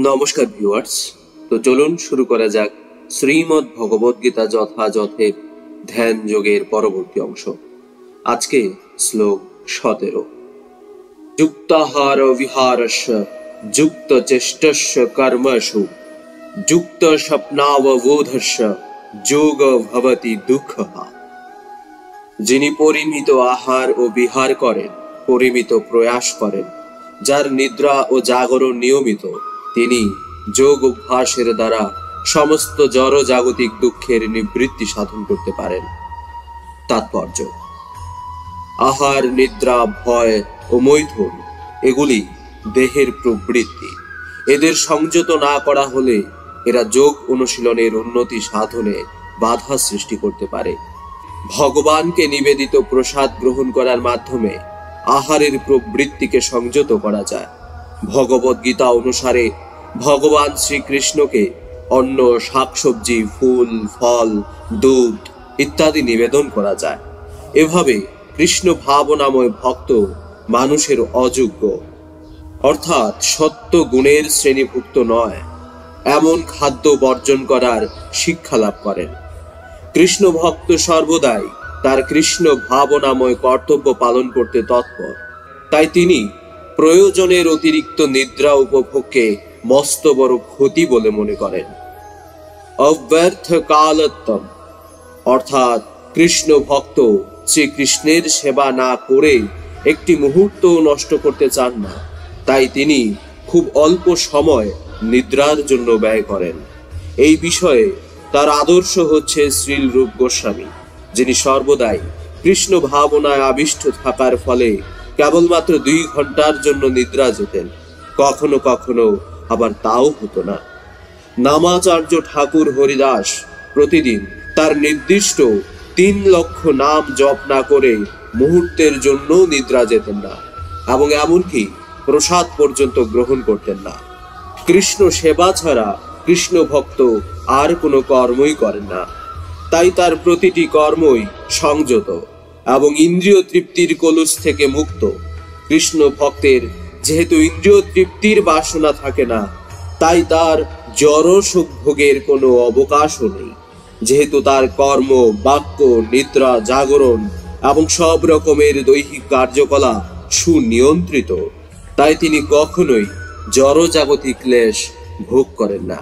নমস্কার ভিউয়ার্স। তো চলুন শুরু করা যাক শ্রীমদ্ ভগবদ গীতা যথাযথে ধ্যান যোগের পরবর্তী অংশ। আজকে শ্লোক 17। যুক্তাহার বিহারস্য যুক্ত চেষ্টস্য কর্মসু যুক্ত স্বপ্নাববোধস্য যোগ ভবতি দুঃখঃ। যিনি পরিমিত আহার ও বিহার করেন, পরিমিত প্রয়াস করেন, যার নিদ্রা ও জাগরণ নিয়মিত, তিনি যোগ অভ্যাসের দ্বারা সমস্ত জড় জাগতিক দুঃখের নিবৃত্তি সাধন করতে পারেন। তাৎপর্য: আহার, নিদ্রা, ভয় ও মৈথুন এগুলি দেহের প্রবৃত্তি। এদের সংযত না করা হলে এরা যোগ অনুশীলনের উন্নতি সাধনে বাধা সৃষ্টি করতে পারে। ভগবানকে নিবেদিত প্রসাদ গ্রহণ করার মাধ্যমে আহারের প্রবৃত্তিকে সংযত করা যায়। ভগবদ গীতা অনুসারে ভগবান শ্রীকৃষ্ণকে অন্ন, শাকসবজি, ফুল, ফল, দুধ ইত্যাদি নিবেদন করা যায়। এভাবে কৃষ্ণ ভাবনাময় ভক্ত মানুষের অযোগ্য অর্থাৎ সত্য গুণের শ্রেণীভুক্ত নয় এমন খাদ্য বর্জন করার শিক্ষা লাভ করেন। কৃষ্ণ ভক্ত সর্বদাই তার কৃষ্ণ ভাবনাময় কর্তব্য পালন করতে তৎপর। তাই তিনি প্রয়োজনের অতিরিক্ত নিদ্রা উপভোগকে মস্ত বড় ক্ষতি বলে মনে করেন। অব্যর্থ কালত্তম অর্থাৎ কৃষ্ণ ভক্ত শ্রীকৃষ্ণের সেবা না করে একটি মুহূর্ত নষ্ট করতে চান না। তাই তিনি খুব অল্প সময় নিদ্রার জন্য ব্যয় করেন। এই বিষয়ে তার আদর্শ হচ্ছে শ্রীল রূপ গোস্বামী, যিনি সর্বদাই কৃষ্ণ ভাবনায় আবিষ্ট থাকার ফলে কেবলমাত্র 2 ঘন্টার জন্য নিদ্রা যেতেন। কখনো কখনো আবার তাও হতো না। নামাচার্য ঠাকুর হরিদাস প্রতিদিন তার নির্দিষ্ট 3 লক্ষ নাম জপ না করে মুহূর্তের জন্য নিদ্রা যেতেন না এবং এমনকি প্রসাদ পর্যন্ত গ্রহণ করতেন না। কৃষ্ণ সেবা ছাড়া কৃষ্ণ ভক্ত আর কোনো কর্মই করেন না। তাই তার প্রতিটি কর্মই সংযত এবং ইন্দ্রিয় তৃপ্তির কলুষ থেকে মুক্ত। কৃষ্ণ ভক্তের যেহেতু ইন্দ্রিয় তৃপ্তির বাসনা থাকে না, তাই তার জড় সুখ ভোগের কোনো অবকাশও নেই। যেহেতু তার কর্ম, বাক্য, নিদ্রা, জাগরণ এবং সব রকমের দৈহিক কার্যকলাপ সুনিয়ন্ত্রিত, তাই তিনি কখনোই জড় জাগতিক ক্লেশ ভোগ করেন না।